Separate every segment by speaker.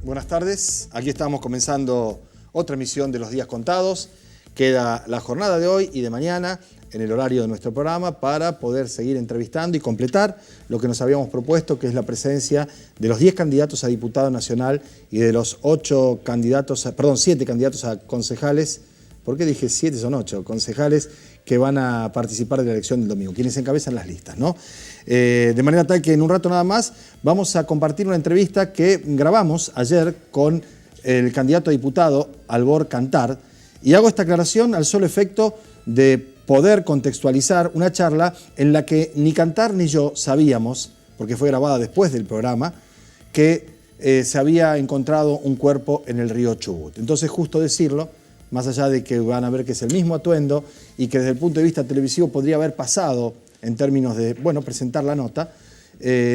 Speaker 1: Buenas tardes. Aquí estamos comenzando otra emisión de Los Días Contados. Queda la jornada de hoy y de mañana en el horario de nuestro programa para poder seguir entrevistando y completar lo que nos habíamos propuesto, que es la presencia de los 10 candidatos a diputado nacional y de los 7 candidatos a concejales. ¿Por qué dije 7? Son 8 concejales que van a participar de la elección del domingo, quienes encabezan las listas, ¿no? De manera tal que en un rato nada más vamos a compartir una entrevista que grabamos ayer con el candidato a diputado Albor Cantar, y hago esta aclaración al solo efecto de poder contextualizar una charla en la que ni Cantar ni yo sabíamos, porque fue grabada después del programa, que se había encontrado un cuerpo en el río Chubut. Entonces, justo decirlo, más allá de que van a ver que es el mismo atuendo y que desde el punto de vista televisivo podría haber pasado en términos de, bueno, presentar la nota,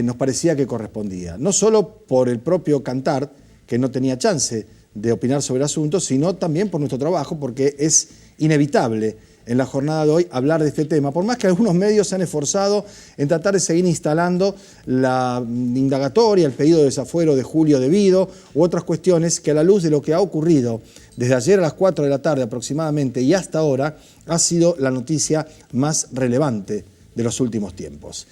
Speaker 1: nos parecía que correspondía. No solo por el propio Cantar, que no tenía chance de opinar sobre el asunto, sino también por nuestro trabajo, porque es inevitable en la jornada de hoy hablar de este tema, por más que algunos medios se han esforzado en tratar de seguir instalando la indagatoria, el pedido de desafuero de Julio Devido u otras cuestiones que, a la luz de lo que ha ocurrido desde ayer a las 4 de la tarde aproximadamente y hasta ahora, ha sido la noticia más relevante de los últimos tiempos.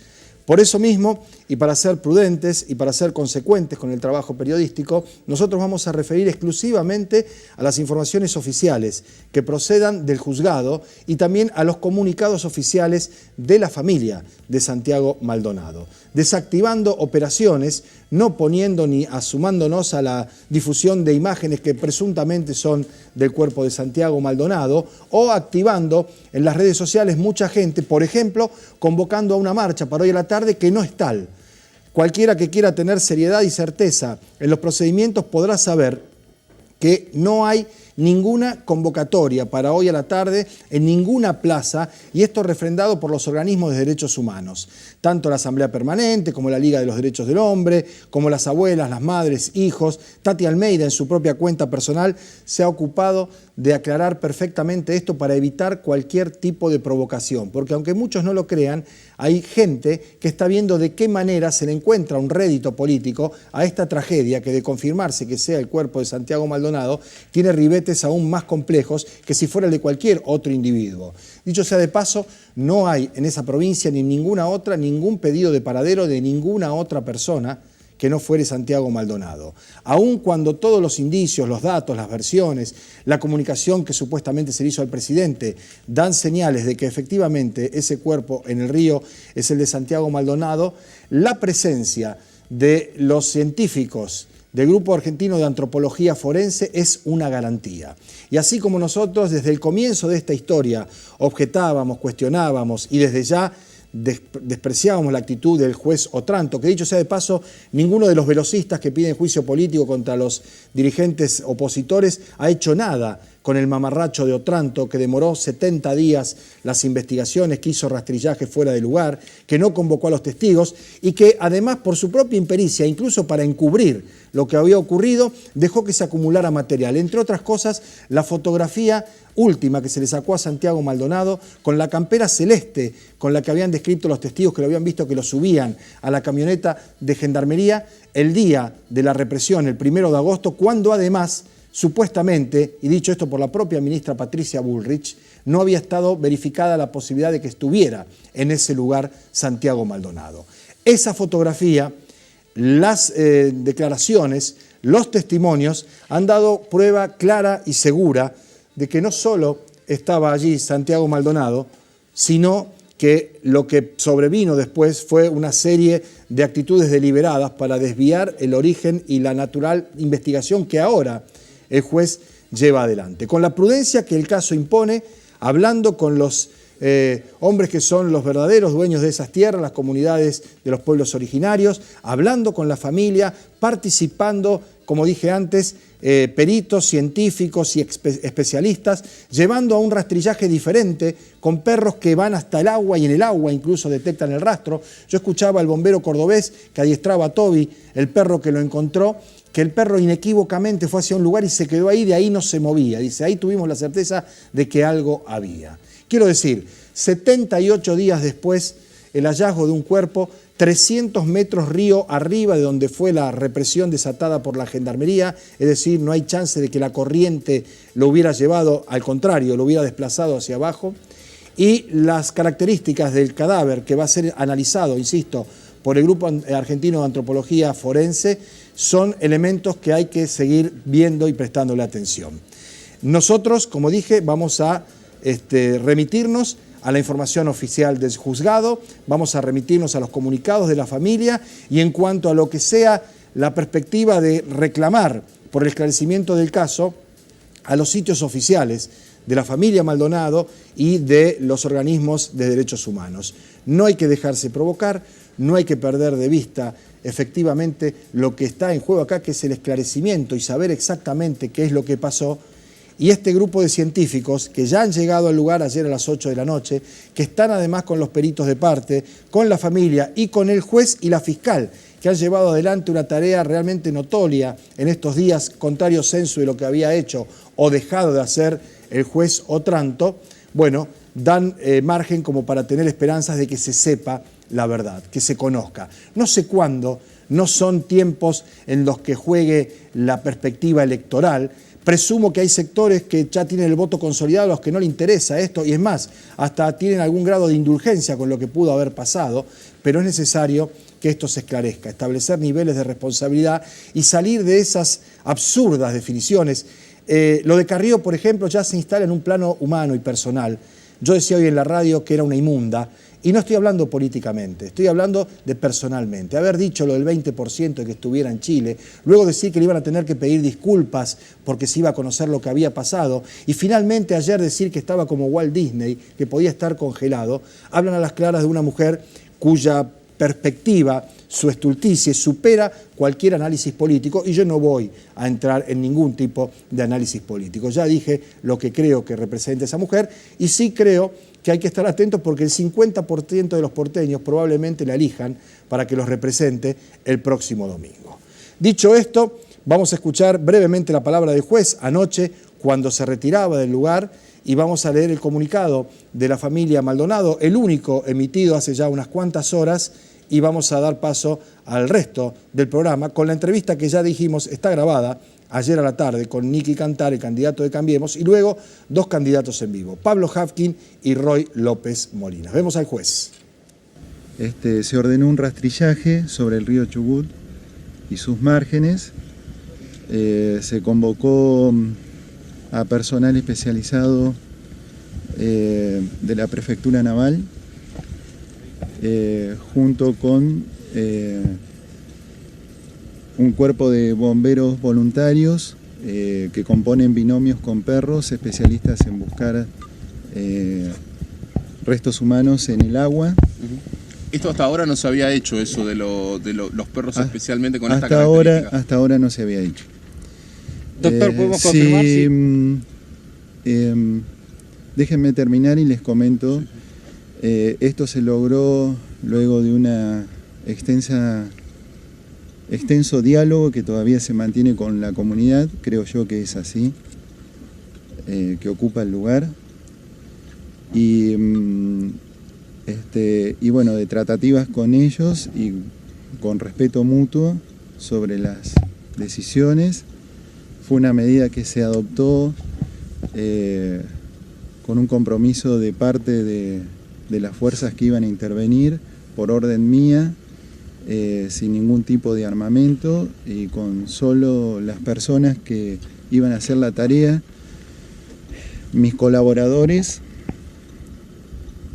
Speaker 1: Por eso mismo, y para ser prudentes y para ser consecuentes con el trabajo periodístico, nosotros vamos a referir exclusivamente a las informaciones oficiales que procedan del juzgado y también a los comunicados oficiales de la familia de Santiago Maldonado, desactivando operaciones, no poniendo ni asumándonos a la difusión de imágenes que presuntamente son del cuerpo de Santiago Maldonado, o activando en las redes sociales mucha gente, por ejemplo, convocando a una marcha para hoy a la tarde que no es tal. Cualquiera que quiera tener seriedad y certeza en los procedimientos podrá saber que no hay ninguna convocatoria para hoy a la tarde en ninguna plaza, y esto refrendado por los organismos de derechos humanos, tanto la Asamblea Permanente como la Liga de los Derechos del Hombre, como las abuelas, las madres, hijos. Tati Almeida, en su propia cuenta personal, se ha ocupado de aclarar perfectamente esto para evitar cualquier tipo de provocación, porque aunque muchos no lo crean, hay gente que está viendo de qué manera se le encuentra un rédito político a esta tragedia que, de confirmarse que sea el cuerpo de Santiago Maldonado, tiene ribetes aún más complejos que si fuera el de cualquier otro individuo. Dicho sea de paso, no hay en esa provincia ni en ninguna otra ningún pedido de paradero de ninguna otra persona que no fuere Santiago Maldonado. Aun cuando todos los indicios, los datos, las versiones, la comunicación que supuestamente se le hizo al presidente dan señales de que efectivamente ese cuerpo en el río es el de Santiago Maldonado, la presencia de los científicos del Grupo Argentino de Antropología Forense es una garantía. Y así como nosotros desde el comienzo de esta historia objetábamos, cuestionábamos y desde ya despreciábamos la actitud del juez Otranto, que dicho sea de paso, ninguno de los velocistas que piden juicio político contra los dirigentes opositores ha hecho nada con el mamarracho de Otranto, que demoró 70 días las investigaciones, que hizo rastrillaje fuera de lugar, que no convocó a los testigos y que además por su propia impericia, incluso para encubrir lo que había ocurrido, dejó que se acumulara material. Entre otras cosas, la fotografía última que se le sacó a Santiago Maldonado con la campera celeste con la que habían descrito los testigos que lo habían visto, que lo subían a la camioneta de Gendarmería el día de la represión, el 1 de agosto, cuando además, supuestamente, y dicho esto por la propia ministra Patricia Bullrich, no había estado verificada la posibilidad de que estuviera en ese lugar Santiago Maldonado. Esa fotografía, las declaraciones, los testimonios han dado prueba clara y segura de que no solo estaba allí Santiago Maldonado, sino que lo que sobrevino después fue una serie de actitudes deliberadas para desviar el origen y la natural investigación que ahora el juez lleva adelante. Con la prudencia que el caso impone, hablando con los hombres que son los verdaderos dueños de esas tierras, las comunidades de los pueblos originarios, hablando con la familia, participando, como dije antes, peritos, científicos y especialistas, llevando a un rastrillaje diferente, con perros que van hasta el agua y en el agua incluso detectan el rastro. Yo escuchaba al bombero cordobés que adiestraba a Toby, el perro que lo encontró, que el perro inequívocamente fue hacia un lugar y se quedó ahí, de ahí no se movía. Dice, ahí tuvimos la certeza de que algo había. Quiero decir, 78 días después, el hallazgo de un cuerpo 300 metros río arriba de donde fue la represión desatada por la Gendarmería, es decir, no hay chance de que la corriente lo hubiera llevado, al contrario, lo hubiera desplazado hacia abajo. Y las características del cadáver que va a ser analizado, insisto, por el Grupo Argentino de Antropología Forense, son elementos que hay que seguir viendo y prestándole atención. Nosotros, como dije, vamos a remitirnos a la información oficial del juzgado, vamos a remitirnos a los comunicados de la familia y en cuanto a lo que sea la perspectiva de reclamar por el esclarecimiento del caso a los sitios oficiales de la familia Maldonado y de los organismos de derechos humanos. No hay que dejarse provocar, no hay que perder de vista efectivamente lo que está en juego acá, que es el esclarecimiento y saber exactamente qué es lo que pasó. Y este grupo de científicos que ya han llegado al lugar ayer a las 8 de la noche, que están además con los peritos de parte, con la familia y con el juez y la fiscal, que han llevado adelante una tarea realmente notoria en estos días, contrario sensu de lo que había hecho o dejado de hacer el juez Otranto, bueno, dan margen como para tener esperanzas de que se sepa la verdad, que se conozca. No sé cuándo, no son tiempos en los que juegue la perspectiva electoral. Presumo que hay sectores que ya tienen el voto consolidado, a los que no les interesa esto, y es más, hasta tienen algún grado de indulgencia con lo que pudo haber pasado, pero es necesario que esto se esclarezca, establecer niveles de responsabilidad y salir de esas absurdas definiciones. Lo de Carrió, por ejemplo, ya se instala en un plano humano y personal. Yo decía hoy en la radio que era una inmunda, y no estoy hablando políticamente, estoy hablando de personalmente. Haber dicho lo del 20% de que estuviera en Chile, luego decir que le iban a tener que pedir disculpas porque se iba a conocer lo que había pasado, y finalmente ayer decir que estaba como Walt Disney, que podía estar congelado, hablan a las claras de una mujer cuya perspectiva, su estulticia supera cualquier análisis político, y yo no voy a entrar en ningún tipo de análisis político. Ya dije lo que creo que representa esa mujer, y sí creo que hay que estar atentos porque el 50% de los porteños probablemente la elijan para que los represente el próximo domingo. Dicho esto, vamos a escuchar brevemente la palabra del juez anoche cuando se retiraba del lugar, y vamos a leer el comunicado de la familia Maldonado, el único emitido hace ya unas cuantas horas, y vamos a dar paso al resto del programa con la entrevista que ya dijimos está grabada ayer a la tarde con Nicky Cantar, el candidato de Cambiemos, y luego dos candidatos en vivo, Pablo Hafkin y Roy López Molina. Vemos al juez.
Speaker 2: Se ordenó un rastrillaje sobre el río Chubut y sus márgenes. Se convocó a personal especializado de la Prefectura Naval, junto con un cuerpo de bomberos voluntarios que componen binomios con perros, especialistas en buscar restos humanos en el agua.
Speaker 3: Esto hasta ahora no se había hecho, eso de los perros especialmente con esta característica.
Speaker 2: Hasta ahora no se había hecho.
Speaker 4: Doctor, ¿podemos confirmar?
Speaker 2: Déjenme terminar y les comento. Esto se logró luego de una extenso diálogo que todavía se mantiene con la comunidad, creo yo que es así, que ocupa el lugar. Y bueno, de tratativas con ellos y con respeto mutuo sobre las decisiones. Fue una medida que se adoptó con un compromiso de parte de las fuerzas que iban a intervenir por orden mía, sin ningún tipo de armamento y con solo las personas que iban a hacer la tarea, mis colaboradores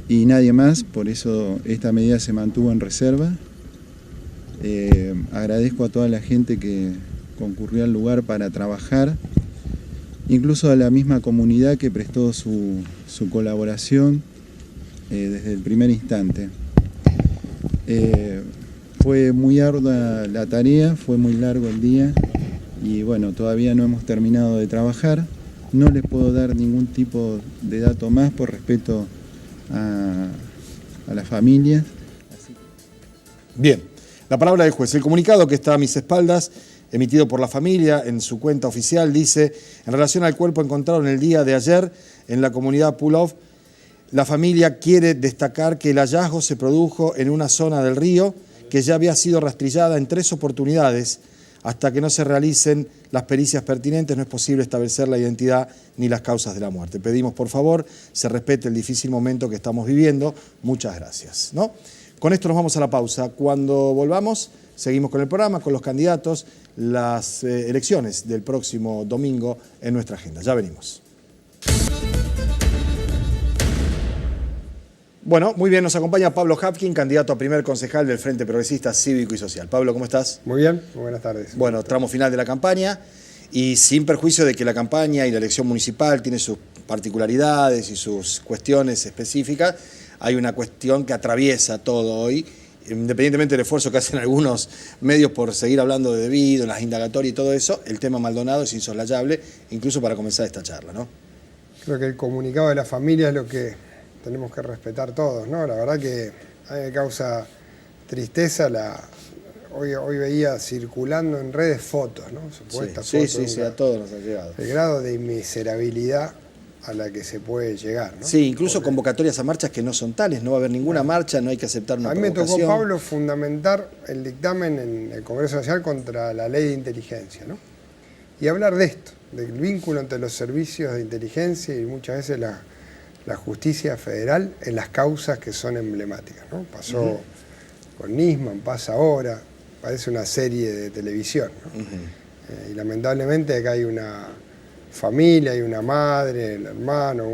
Speaker 2: y nadie más. Por eso esta medida se mantuvo en reserva. Agradezco a toda la gente que concurrió al lugar para trabajar, incluso a la misma comunidad que prestó su colaboración desde el primer instante. Fue muy ardua la tarea, fue muy largo el día y bueno, todavía no hemos terminado de trabajar. No les puedo dar ningún tipo de dato más por respeto a la familia.
Speaker 1: Bien, la palabra del juez. El comunicado que está a mis espaldas, emitido por la familia en su cuenta oficial, dice: en relación al cuerpo encontrado en el día de ayer en la comunidad Pulov, la familia quiere destacar que el hallazgo se produjo en una zona del río que ya había sido rastrillada en 3 oportunidades. Hasta que no se realicen las pericias pertinentes no es posible establecer la identidad ni las causas de la muerte. Pedimos, por favor, se respete el difícil momento que estamos viviendo. Muchas gracias, ¿no? Con esto nos vamos a la pausa. Cuando volvamos, seguimos con el programa, con los candidatos, las elecciones del próximo domingo en nuestra agenda. Ya venimos. Bueno, muy bien, nos acompaña Pablo Hapkin, candidato a primer concejal del Frente Progresista Cívico y Social. Pablo, ¿cómo estás?
Speaker 5: Muy bien, muy buenas tardes.
Speaker 1: Bueno, tramo final de la campaña y sin perjuicio de que la campaña y la elección municipal tiene sus particularidades y sus cuestiones específicas, hay una cuestión que atraviesa todo hoy, independientemente del esfuerzo que hacen algunos medios por seguir hablando de debido, las indagatorias y todo eso, el tema Maldonado es insoslayable, incluso para comenzar esta charla, ¿no?
Speaker 5: Creo que el comunicado de la familia es lo que tenemos que respetar todos, ¿no? La verdad que a mí me causa tristeza hoy veía circulando en redes fotos, ¿no? Supuestas fotos.
Speaker 1: Sí, a todos nos ha llegado.
Speaker 5: El grado de miserabilidad a la que se puede llegar, ¿no?
Speaker 1: Sí, incluso convocatorias a marchas que no son tales, no va a haber ninguna marcha, no hay que aceptar una provocación.
Speaker 5: A mí me tocó, Pablo, fundamentar el dictamen en el Congreso Nacional contra la ley de inteligencia, ¿no? Y hablar de esto, del vínculo entre los servicios de inteligencia y muchas veces la justicia federal en las causas que son emblemáticas, ¿no? Pasó con Nisman, pasa ahora, parece una serie de televisión, ¿no? Y lamentablemente acá hay una familia, hay una madre, el hermano,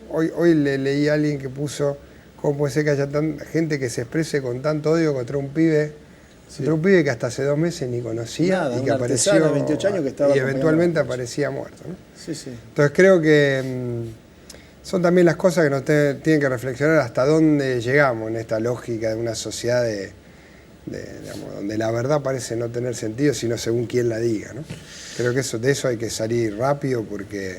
Speaker 5: hoy le leí a alguien que puso cómo puede ser que haya tanta gente que se exprese con tanto odio contra un pibe, que hasta hace 2 meses ni conocía.
Speaker 1: Nada,
Speaker 5: y que apareció
Speaker 1: de 28 años que estaba
Speaker 5: y eventualmente aparecía muerto, ¿no?
Speaker 1: Sí.
Speaker 5: Entonces creo que son también las cosas que nos tienen que reflexionar hasta dónde llegamos en esta lógica de una sociedad digamos, donde la verdad parece no tener sentido, sino según quién la diga, ¿no? Creo que de eso hay que salir rápido porque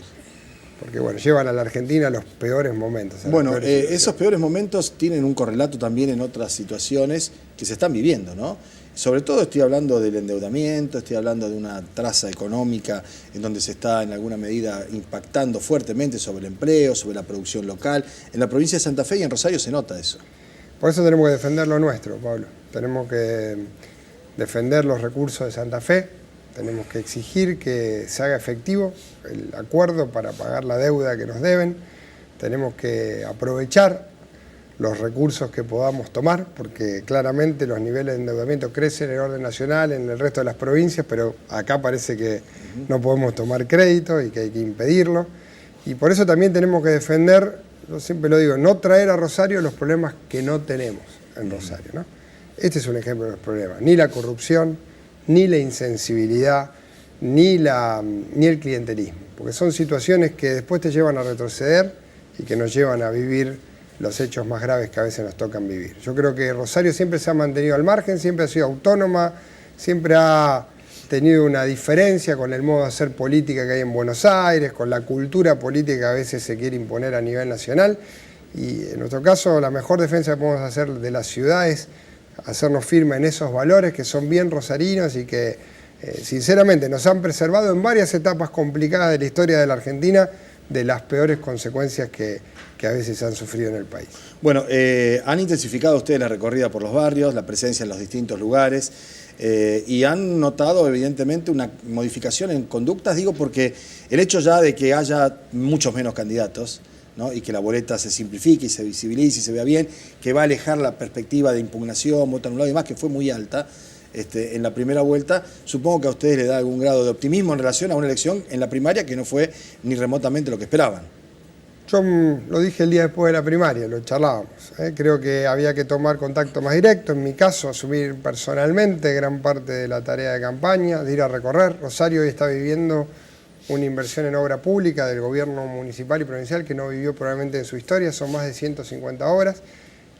Speaker 5: bueno, llevan a la Argentina a los peores momentos.
Speaker 1: Bueno, esos peores momentos tienen un correlato también en otras situaciones que se están viviendo, ¿no? Sobre todo estoy hablando del endeudamiento, estoy hablando de una traza económica en donde se está en alguna medida impactando fuertemente sobre el empleo, sobre la producción local. En la provincia de Santa Fe y en Rosario se nota eso.
Speaker 5: Por eso tenemos que defender lo nuestro, Pablo. Tenemos que defender los recursos de Santa Fe, tenemos que exigir que se haga efectivo el acuerdo para pagar la deuda que nos deben, tenemos que aprovechar los recursos que podamos tomar, porque claramente los niveles de endeudamiento crecen en el orden nacional, en el resto de las provincias, pero acá parece que no podemos tomar crédito y que hay que impedirlo. Y por eso también tenemos que defender, yo siempre lo digo, no traer a Rosario los problemas que no tenemos en Rosario, ¿no? Este es un ejemplo de los problemas, ni la corrupción, ni la insensibilidad, ni el clientelismo, porque son situaciones que después te llevan a retroceder y que nos llevan a vivir los hechos más graves que a veces nos tocan vivir. Yo creo que Rosario siempre se ha mantenido al margen, siempre ha sido autónoma, siempre ha tenido una diferencia con el modo de hacer política que hay en Buenos Aires, con la cultura política que a veces se quiere imponer a nivel nacional. Y en nuestro caso, la mejor defensa que podemos hacer de la ciudad es hacernos firmes en esos valores que son bien rosarinos y que sinceramente nos han preservado en varias etapas complicadas de la historia de la Argentina de las peores consecuencias que a veces han sufrido en el país.
Speaker 1: Bueno, han intensificado ustedes la recorrida por los barrios, la presencia en los distintos lugares y han notado evidentemente una modificación en conductas, digo porque el hecho ya de que haya muchos menos candidatos, ¿no? Y que la boleta se simplifique y se visibilice y se vea bien, que va a alejar la perspectiva de impugnación, voto anulado y demás, que fue muy alta en la primera vuelta, supongo que a ustedes les da algún grado de optimismo en relación a una elección en la primaria que no fue ni remotamente lo que esperaban.
Speaker 5: Yo lo dije el día después de la primaria, lo charlábamos. Creo que había que tomar contacto más directo, en mi caso asumir personalmente gran parte de la tarea de campaña, de ir a recorrer. Rosario hoy está viviendo una inversión en obra pública del gobierno municipal y provincial que no vivió probablemente en su historia, son más de 150 obras,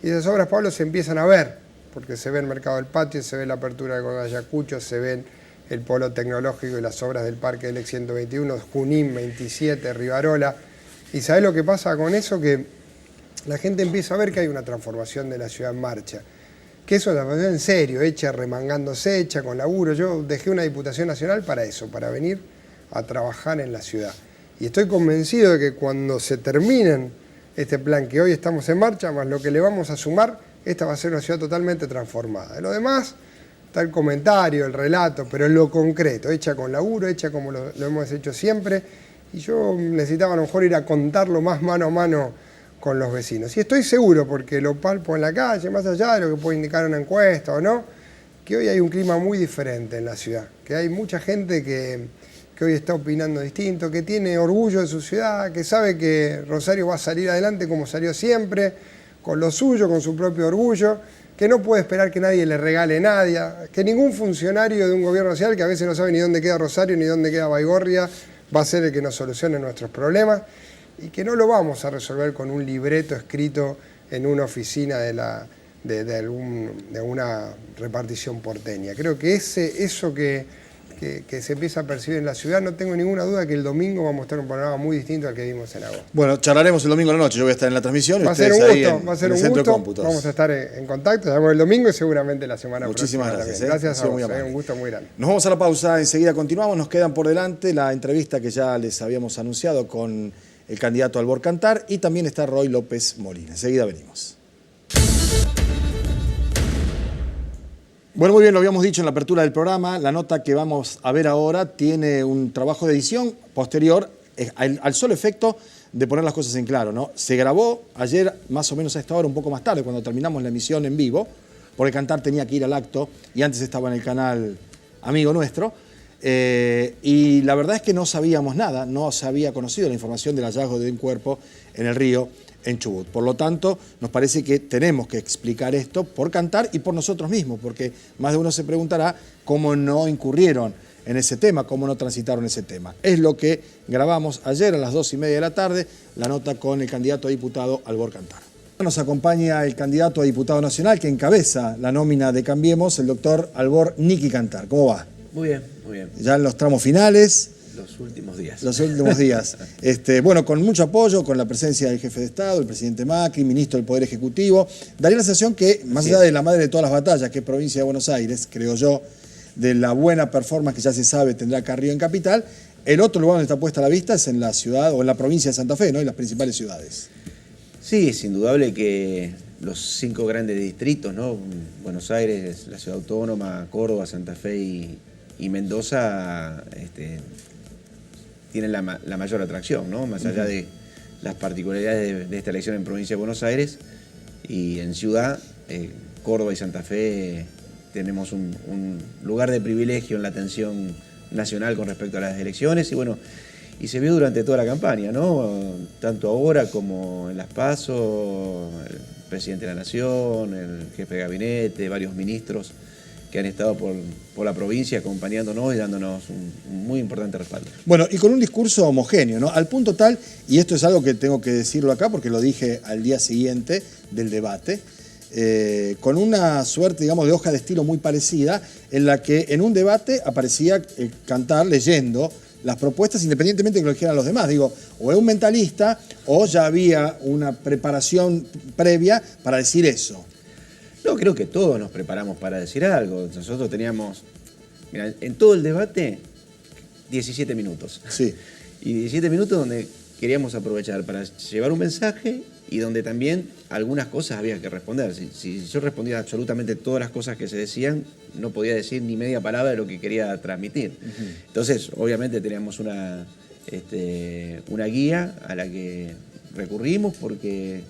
Speaker 5: y esas obras, Pablo, se empiezan a ver, porque se ve el mercado del patio, se ve la apertura de Ayacucho, se ven el polo tecnológico y las obras del Parque del Ex 121, Junín 27, Rivarola. ¿Y sabés lo que pasa con eso? Que la gente empieza a ver que hay una transformación de la ciudad en marcha. Que eso es una transformación en serio, hecha remangándose, hecha con laburo. Yo dejé una Diputación Nacional para eso, para venir a trabajar en la ciudad. Y estoy convencido de que cuando se terminen este plan que hoy estamos en marcha, más lo que le vamos a sumar, esta va a ser una ciudad totalmente transformada. Lo demás está el comentario, el relato, pero en lo concreto, hecha con laburo, hecha como lo hemos hecho siempre. Y yo necesitaba a lo mejor ir a contarlo más mano a mano con los vecinos. Y estoy seguro, porque lo palpo en la calle, más allá de lo que puede indicar una encuesta o no, que hoy hay un clima muy diferente en la ciudad, que hay mucha gente que hoy está opinando distinto, que tiene orgullo de su ciudad, que sabe que Rosario va a salir adelante como salió siempre, con lo suyo, con su propio orgullo, que no puede esperar que nadie le regale nada, que ningún funcionario de un gobierno nacional, que a veces no sabe ni dónde queda Rosario ni dónde queda Baigorria, va a ser el que nos solucione nuestros problemas, y que no lo vamos a resolver con un libreto escrito en una oficina de alguna repartición porteña. Creo que eso que se empieza a percibir en la ciudad, no tengo ninguna duda que el domingo vamos a estar en un panorama muy distinto al que vimos en agosto.
Speaker 1: Bueno, charlaremos el domingo a la noche, yo voy a estar en la transmisión.
Speaker 5: Va a ser un gusto, vamos a estar en contacto, nos vemos el domingo y seguramente la semana próxima.
Speaker 1: Muchísimas gracias.
Speaker 5: Gracias a vos, un gusto muy grande.
Speaker 1: Nos vamos a la pausa, enseguida continuamos, nos quedan por delante la entrevista que ya les habíamos anunciado con el candidato Albor Cantar y también está Roy López Molina. Enseguida venimos. Bueno, muy bien, lo habíamos dicho en la apertura del programa, la nota que vamos a ver ahora tiene un trabajo de edición posterior al solo efecto de poner las cosas en claro, ¿no? Se grabó ayer más o menos a esta hora, un poco más tarde, cuando terminamos la emisión en vivo, porque Cantar tenía que ir al acto y antes estaba en el canal amigo nuestro, y la verdad es que no sabíamos nada, no se había conocido la información del hallazgo de un cuerpo en el río en Chubut. Por lo tanto, nos parece que tenemos que explicar esto por Cantar y por nosotros mismos, porque más de uno se preguntará cómo no incurrieron en ese tema, cómo no transitaron ese tema. Es lo que grabamos ayer a las 2:30 de la tarde, la nota con el candidato a diputado Albor Cantar. Nos acompaña el candidato a diputado nacional que encabeza la nómina de Cambiemos, el doctor Albor Niki Cantar. ¿Cómo va?
Speaker 6: Muy bien, muy bien.
Speaker 1: Ya en los tramos finales.
Speaker 6: Los últimos días.
Speaker 1: Los últimos días. Bueno, con mucho apoyo, con la presencia del jefe de Estado, el presidente Macri, ministro del Poder Ejecutivo. Daría la sensación que, más allá de la madre de todas las batallas, que es provincia de Buenos Aires, creo yo, de la buena performance que ya se sabe tendrá Carrillo en Capital, el otro lugar donde está puesta la vista es en la ciudad o en la provincia de Santa Fe, ¿no? En las principales ciudades.
Speaker 6: Sí, es indudable que los 5 grandes distritos, ¿no? Buenos Aires, la ciudad autónoma, Córdoba, Santa Fe y Mendoza, tienen la mayor atracción, ¿no? Más allá de las particularidades de esta elección en provincia de Buenos Aires y en ciudad, Córdoba y Santa Fe tenemos un lugar de privilegio en la atención nacional con respecto a las elecciones y se vio durante toda la campaña, ¿no? Tanto ahora como en las PASO, el presidente de la Nación, el jefe de gabinete, varios ministros que han estado por la provincia acompañándonos y dándonos un muy importante respaldo.
Speaker 1: Bueno, y con un discurso homogéneo, ¿no? Al punto tal, y esto es algo que tengo que decirlo acá porque lo dije al día siguiente del debate, con una suerte, digamos, de hoja de estilo muy parecida, en la que en un debate aparecía Cantar leyendo las propuestas independientemente de que lo dijeran los demás. Digo, o es un mentalista o ya había una preparación previa para decir eso.
Speaker 6: No, creo que todos nos preparamos para decir algo. Nosotros teníamos, mira, en todo el debate, 17 minutos.
Speaker 1: Sí.
Speaker 6: Y 17 minutos donde queríamos aprovechar para llevar un mensaje y donde también algunas cosas había que responder. Si yo respondía absolutamente todas las cosas que se decían, no podía decir ni media palabra de lo que quería transmitir. Entonces, obviamente teníamos una guía a la que recurrimos porque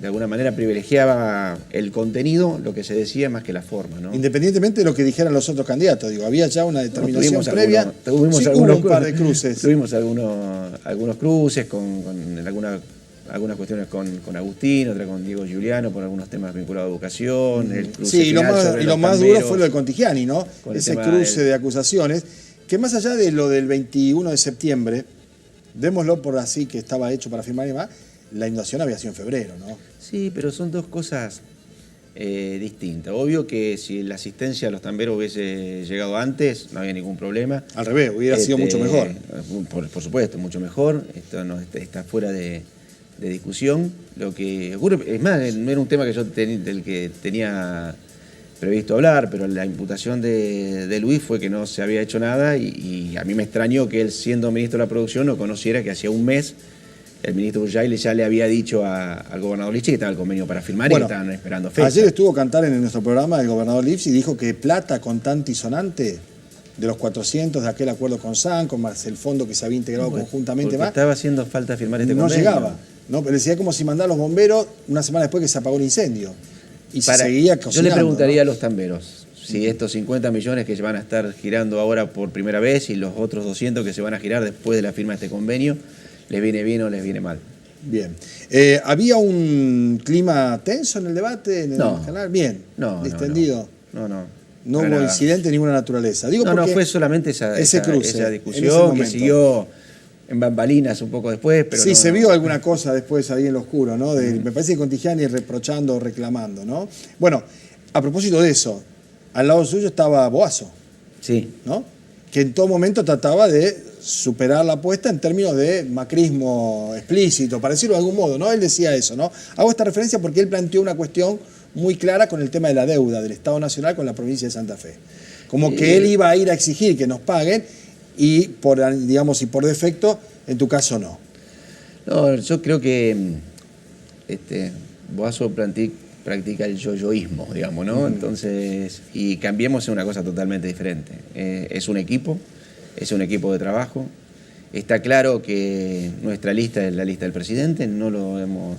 Speaker 6: de alguna manera privilegiaba el contenido, lo que se decía, más que la forma, ¿no?
Speaker 1: Independientemente de lo que dijeran los otros candidatos, digo, había ya una determinación previa.
Speaker 6: Tuvimos
Speaker 1: un par de cruces.
Speaker 6: Tuvimos algunos cruces con algunas cuestiones con Agustín, otra con Diego Giuliano por algunos temas vinculados a educación. El cruce
Speaker 1: y lo más duro fue lo de Contigiani, ¿no? Ese cruce de acusaciones, que más allá de lo del 21 de septiembre, démoslo por así que estaba hecho para firmar y demás, la inundación había sido en febrero, ¿no?
Speaker 6: Sí, pero son dos cosas distintas. Obvio que si la asistencia a los tamberos hubiese llegado antes, no había ningún problema.
Speaker 1: Al revés, hubiera sido mucho mejor.
Speaker 6: Por supuesto, mucho mejor. Esto no está fuera de discusión. Lo que ocurre, es más, no era un tema que yo del que tenía previsto hablar, pero la imputación de Luis fue que no se había hecho nada y a mí me extrañó que él, siendo ministro de la Producción, no conociera que hacía un mes el ministro Bujaile ya le había dicho al gobernador Lichi que estaba el convenio para firmar y que estaban esperando fecha.
Speaker 1: Ayer estuvo Cantar en nuestro programa el gobernador Lichi y dijo que plata contante y sonante de los 400 de aquel acuerdo con SANCO, más el fondo que se había integrado conjuntamente más.
Speaker 6: Estaba haciendo falta firmar este
Speaker 1: convenio.
Speaker 6: No
Speaker 1: llegaba. ¿No? Pero decía como si mandara a los bomberos una semana después que se apagó el incendio. Y se seguía cocinando.
Speaker 6: Yo le preguntaría a los tamberos si estos 50 millones que van a estar girando ahora por primera vez y los otros 200 que se van a girar después de la firma de este convenio, ¿les viene bien o les viene mal?
Speaker 1: Bien. ¿Había un clima tenso en el debate en el canal? Bien. Distendido. No hubo incidente de ninguna naturaleza. Digo
Speaker 6: no, fue solamente esa
Speaker 1: cruce,
Speaker 6: esa discusión que siguió en bambalinas un poco después. Pero
Speaker 1: sí, se vio alguna cosa después ahí en lo oscuro, ¿no? Me parece que Contigiani reprochando, reclamando, ¿no? Bueno, a propósito de eso, al lado suyo estaba Boazo.
Speaker 6: Sí.
Speaker 1: ¿No? Que en todo momento trataba de superar la apuesta en términos de macrismo explícito, para decirlo de algún modo, ¿no? Él decía eso, ¿no? Hago esta referencia porque él planteó una cuestión muy clara con el tema de la deuda del Estado Nacional con la provincia de Santa Fe. Como que él iba a ir a exigir que nos paguen y por defecto, en tu caso no.
Speaker 6: No, yo creo que Boazo practica el yoyoísmo, digamos, ¿no? Entonces, y cambiemos en una cosa totalmente diferente. Es un equipo de trabajo. Está claro que nuestra lista es la lista del presidente, no lo hemos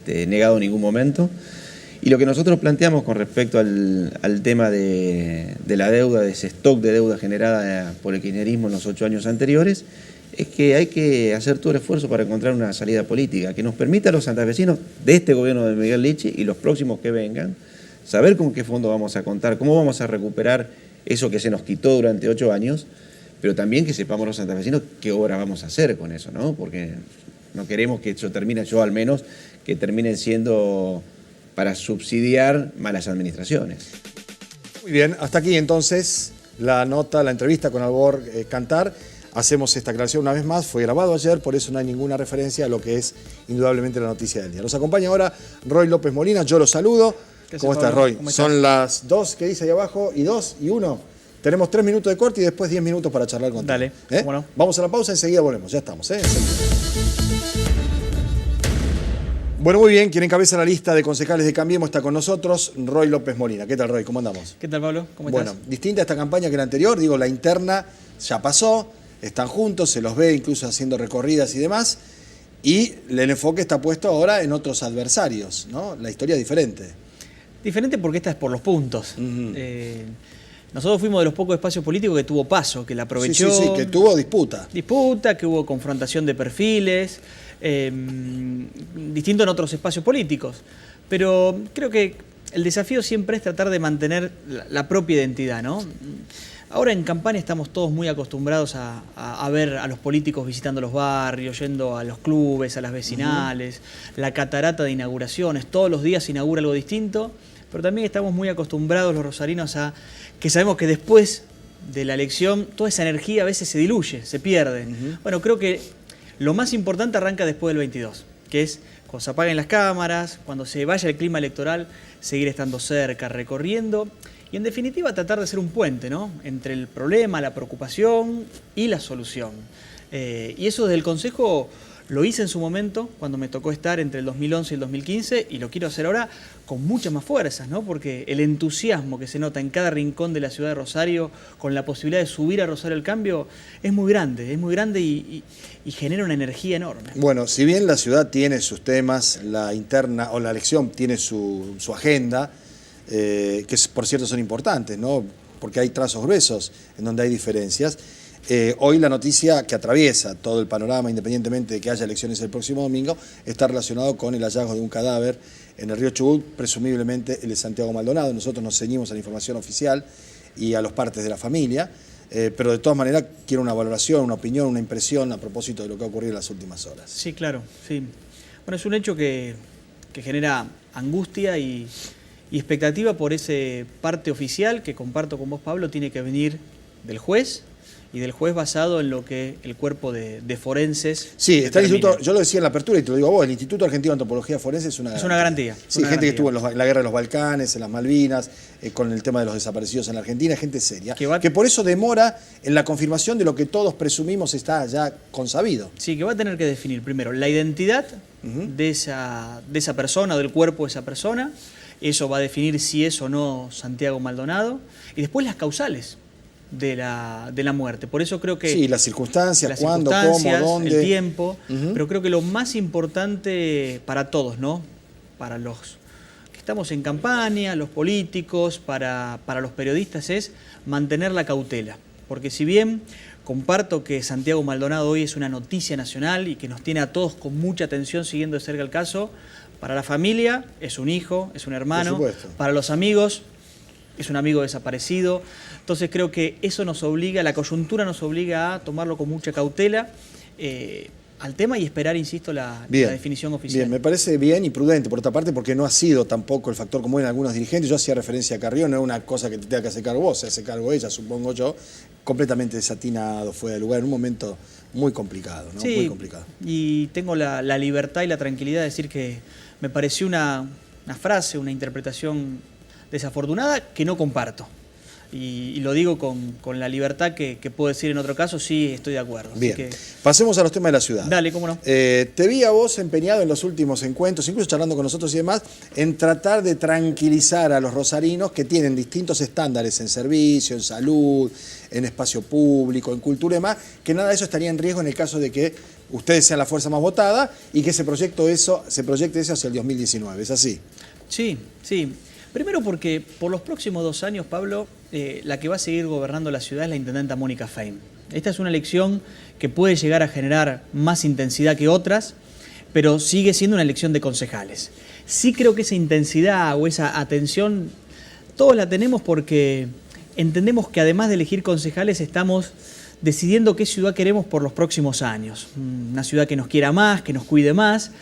Speaker 6: negado en ningún momento. Y lo que nosotros planteamos con respecto al tema de la deuda, de ese stock de deuda generada por el kirchnerismo en los 8 años anteriores, es que hay que hacer todo el esfuerzo para encontrar una salida política que nos permita a los santafesinos de este gobierno de Miguel Lichi y los próximos que vengan, saber con qué fondo vamos a contar, cómo vamos a recuperar eso que se nos quitó durante 8 años, pero también que sepamos los santafesinos qué obra vamos a hacer con eso, ¿no? Porque no queremos que eso termine, yo al menos, que terminen siendo para subsidiar malas administraciones.
Speaker 1: Muy bien, hasta aquí entonces la entrevista con Albor Cantar. Hacemos esta aclaración una vez más, fue grabado ayer, por eso no hay ninguna referencia a lo que es indudablemente la noticia del día. Nos acompaña ahora Roy López Molina, yo lo saludo. ¿Cómo estás, Roy? Son las 2 que dice ahí abajo, y 2 y 1. Tenemos 3 minutos de corte y después 10 minutos para charlar contigo.
Speaker 4: Dale, bueno.
Speaker 1: Vamos a la pausa, enseguida volvemos, ya estamos. Bueno, muy bien, quien encabeza la lista de concejales de Cambiemos está con nosotros, Roy López Molina. ¿Qué tal, Roy? ¿Cómo andamos?
Speaker 4: ¿Qué tal, Pablo? ¿Cómo estás?
Speaker 1: Bueno, distinta esta campaña que la anterior, digo, la interna ya pasó, están juntos, se los ve incluso haciendo recorridas y demás, y el enfoque está puesto ahora en otros adversarios, ¿no? La historia es diferente.
Speaker 4: Diferente porque esta es por los puntos. Nosotros fuimos de los pocos espacios políticos que tuvo paso, que la aprovechó.
Speaker 1: Sí, que tuvo disputa.
Speaker 4: Disputa, que hubo confrontación de perfiles, distinto en otros espacios políticos. Pero creo que el desafío siempre es tratar de mantener la propia identidad, ¿no? Ahora en campaña estamos todos muy acostumbrados a ver a los políticos visitando los barrios, yendo a los clubes, a las vecinales, la catarata de inauguraciones, todos los días se inaugura algo distinto, pero también estamos muy acostumbrados los rosarinos a que sabemos que después de la elección toda esa energía a veces se diluye, se pierde. Bueno, creo que lo más importante arranca después del 22, que es cuando se apaguen las cámaras, cuando se vaya el clima electoral, seguir estando cerca, recorriendo y en definitiva tratar de ser un puente, ¿no? Entre el problema, la preocupación y la solución. Y eso desde el Consejo lo hice en su momento, cuando me tocó estar entre el 2011 y el 2015, y lo quiero hacer ahora con muchas más fuerzas, ¿no? Porque el entusiasmo que se nota en cada rincón de la ciudad de Rosario, con la posibilidad de subir a Rosario el Cambio, es muy grande y genera una energía enorme.
Speaker 1: Bueno, si bien la ciudad tiene sus temas, la interna o la elección tiene su agenda, que por cierto son importantes, ¿no? Porque hay trazos gruesos en donde hay diferencias. Hoy la noticia que atraviesa todo el panorama, independientemente de que haya elecciones el próximo domingo, está relacionado con el hallazgo de un cadáver en el río Chubut, presumiblemente el de Santiago Maldonado. Nosotros nos ceñimos a la información oficial y a los partes de la familia, pero de todas maneras quiero una valoración, una opinión, una impresión a propósito de lo que ha ocurrido en las últimas horas.
Speaker 4: Sí, claro, sí. Bueno, es un hecho que genera angustia y expectativa por ese parte oficial que comparto con vos, Pablo, tiene que venir del juez y del juez basado en lo que el cuerpo de forenses.
Speaker 1: Sí, está el
Speaker 4: determine.
Speaker 1: instituto, yo lo decía en la apertura y te lo digo a vos, el Instituto Argentino de Antropología Forense es una garantía.
Speaker 4: Es una garantía.
Speaker 1: Sí, gente que estuvo en la guerra de los Balcanes, en las Malvinas, con el tema de los desaparecidos en la Argentina, gente seria, que por eso demora en la confirmación de lo que todos presumimos está ya consabido.
Speaker 4: Sí, que va a tener que definir primero la identidad de esa persona o del cuerpo de esa persona. Eso va a definir si es o no Santiago Maldonado. Y después las causales de la muerte. Por eso creo que...
Speaker 1: Sí, las circunstancias, cuándo, cómo, dónde.
Speaker 4: El tiempo. Pero creo que lo más importante para todos, ¿no? Para los que estamos en campaña, los políticos, para los periodistas, es mantener la cautela. Porque si bien comparto que Santiago Maldonado hoy es una noticia nacional y que nos tiene a todos con mucha atención siguiendo de cerca el caso, para la familia es un hijo, es un hermano, para los amigos es un amigo desaparecido. Entonces creo que eso nos obliga, la coyuntura nos obliga a tomarlo con mucha cautela al tema y esperar, insisto, la definición oficial.
Speaker 1: Bien, me parece bien y prudente, por otra parte, porque no ha sido tampoco el factor común en algunos dirigentes. Yo hacía referencia a Carrió, no es una cosa que te tenga que hacer cargo vos, se hace cargo ella, supongo yo, completamente desatinado, fuera de lugar, en un momento muy complicado, ¿no?
Speaker 4: Sí,
Speaker 1: muy complicado.
Speaker 4: Y tengo la libertad y la tranquilidad de decir que me pareció una frase, una interpretación desafortunada que no comparto. Y lo digo con la libertad que puedo decir en otro caso, sí, estoy de acuerdo.
Speaker 1: Bien,
Speaker 4: así que...
Speaker 1: pasemos a los temas de la ciudad.
Speaker 4: Dale, cómo no.
Speaker 1: Te vi a vos empeñado en los últimos encuentros, incluso charlando con nosotros y demás, en tratar de tranquilizar a los rosarinos que tienen distintos estándares en servicio, en salud, en espacio público, en cultura y demás, que nada de eso estaría en riesgo en el caso de que ustedes sean la fuerza más votada y que se proyecte eso hacia el 2019. ¿Es así?
Speaker 4: Sí, sí. Primero porque por los próximos 2 años, Pablo, la que va a seguir gobernando la ciudad es la intendenta Mónica Fein. Esta es una elección que puede llegar a generar más intensidad que otras, pero sigue siendo una elección de concejales. Sí creo que esa intensidad o esa atención todos la tenemos porque entendemos que además de elegir concejales estamos decidiendo qué ciudad queremos por los próximos años. Una ciudad que nos quiera más, que nos cuide más,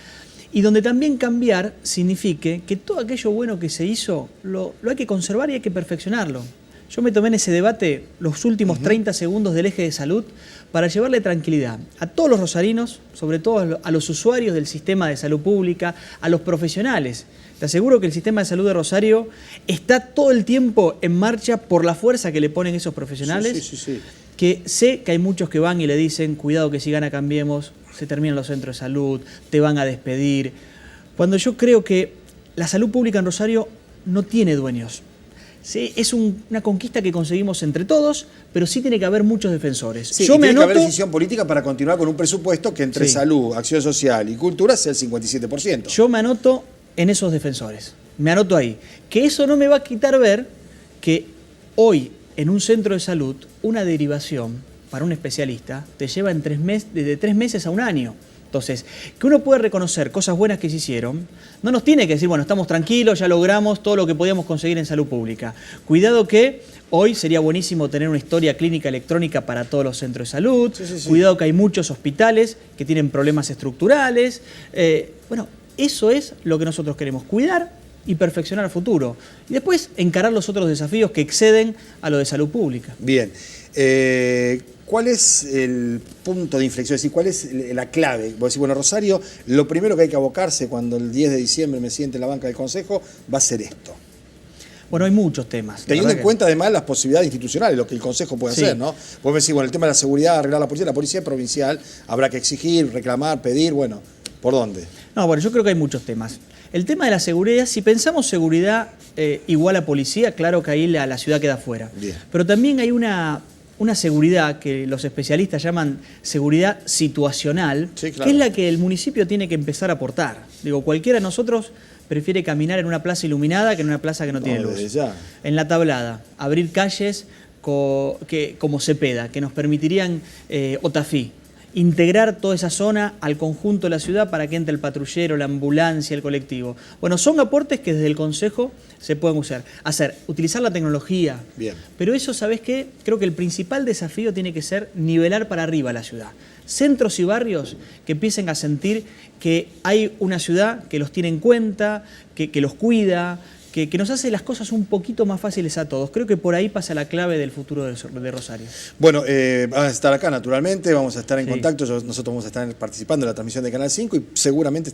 Speaker 4: y donde también cambiar signifique que todo aquello bueno que se hizo lo hay que conservar y hay que perfeccionarlo. Yo me tomé en ese debate los últimos 30 segundos del eje de salud para llevarle tranquilidad a todos los rosarinos, sobre todo a los usuarios del sistema de salud pública, a los profesionales. Te aseguro que el sistema de salud de Rosario está todo el tiempo en marcha por la fuerza que le ponen esos profesionales.
Speaker 1: Sí.
Speaker 4: Que sé que hay muchos que van y le dicen, cuidado que si gana Cambiemos, se terminan los centros de salud, te van a despedir. Cuando yo creo que la salud pública en Rosario no tiene dueños. Sí, es una conquista que conseguimos entre todos, pero sí tiene que haber muchos defensores.
Speaker 1: Sí, yo tiene que haber decisión política para continuar con un presupuesto que entre salud, acción social y cultura sea el 57%.
Speaker 4: Yo me anoto en esos defensores, me anoto ahí. Que eso no me va a quitar ver que hoy en un centro de salud una derivación para un especialista te lleva desde 3 meses a 1 año. Entonces, que uno pueda reconocer cosas buenas que se hicieron, no nos tiene que decir, bueno, estamos tranquilos, ya logramos todo lo que podíamos conseguir en salud pública. Cuidado que hoy sería buenísimo tener una historia clínica electrónica para todos los centros de salud. Sí. Cuidado que hay muchos hospitales que tienen problemas estructurales. Bueno, eso es lo que nosotros queremos, cuidar y perfeccionar el futuro. Y después encarar los otros desafíos que exceden a lo de salud pública.
Speaker 1: Bien. ¿Cuál es el punto de inflexión? Es decir, ¿cuál es la clave? Vos decís, bueno, Rosario, lo primero que hay que abocarse cuando el 10 de diciembre me siente en la banca del Consejo va a ser esto.
Speaker 4: Bueno, hay muchos temas.
Speaker 1: Teniendo en cuenta además las posibilidades institucionales, lo que el Consejo puede hacer, ¿no? Vos me decís, bueno, el tema de la seguridad, arreglar la policía es provincial, habrá que exigir, reclamar, pedir, bueno, ¿por dónde?
Speaker 4: No, bueno, yo creo que hay muchos temas. El tema de la seguridad, si pensamos seguridad igual a policía, claro que ahí la ciudad queda fuera.
Speaker 1: Bien.
Speaker 4: Pero también hay una seguridad que los especialistas llaman seguridad situacional, que es la que el municipio tiene que empezar a aportar. Digo, cualquiera de nosotros prefiere caminar en una plaza iluminada que en una plaza que no tiene luz. En la tablada, abrir calles como Cepeda, que nos permitirían Otafí, integrar toda esa zona al conjunto de la ciudad para que entre el patrullero, la ambulancia, el colectivo. Bueno, son aportes que desde el Consejo se pueden utilizar la tecnología.
Speaker 1: Bien.
Speaker 4: Pero eso, ¿sabés qué? Creo que el principal desafío tiene que ser nivelar para arriba la ciudad. Centros y barrios que empiecen a sentir que hay una ciudad que los tiene en cuenta, que los cuida, que nos hace las cosas un poquito más fáciles a todos. Creo que por ahí pasa la clave del futuro de Rosario.
Speaker 1: Bueno, vamos a estar acá naturalmente, vamos a estar en contacto, nosotros vamos a estar participando en la transmisión de Canal 5 y seguramente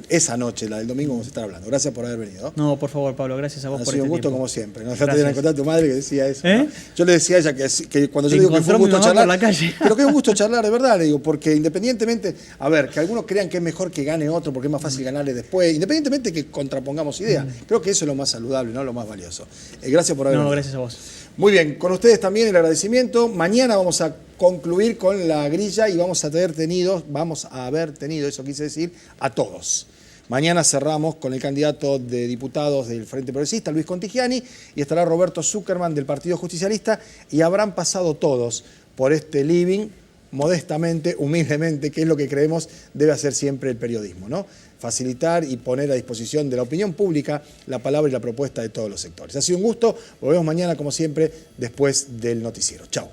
Speaker 1: esa noche, la del domingo, vamos a estar hablando. Gracias por haber venido.
Speaker 4: No, por favor, Pablo, gracias a vos por
Speaker 1: Ha sido
Speaker 4: este
Speaker 1: un gusto
Speaker 4: tiempo.
Speaker 1: como siempre. No dejaste de contar a tu madre que decía eso.
Speaker 4: ¿Eh?
Speaker 1: ¿No? Yo le decía a ella que cuando yo
Speaker 4: Te
Speaker 1: digo que fue un gusto
Speaker 4: encontró mi mamá
Speaker 1: charlar,
Speaker 4: por la calle.
Speaker 1: pero que es un gusto charlar de verdad, le digo, porque independientemente, a ver, que algunos crean que es mejor que gane otro porque es más fácil ganarle después, independientemente que contrapongamos ideas, creo que eso es lo más saludable, ¿no? Lo más valioso. Gracias por haber venido.
Speaker 4: Gracias a vos.
Speaker 1: Muy bien, con ustedes también el agradecimiento. Mañana vamos a concluir con la grilla y vamos a haber tenido, eso quise decir, a todos. Mañana cerramos con el candidato de diputados del Frente Progresista, Luis Contigiani, y estará Roberto Zuckerman del Partido Justicialista, y habrán pasado todos por este living, modestamente, humildemente, que es lo que creemos debe hacer siempre el periodismo, ¿no? Facilitar y poner a disposición de la opinión pública la palabra y la propuesta de todos los sectores. Ha sido un gusto, volvemos mañana como siempre después del noticiero. Chao.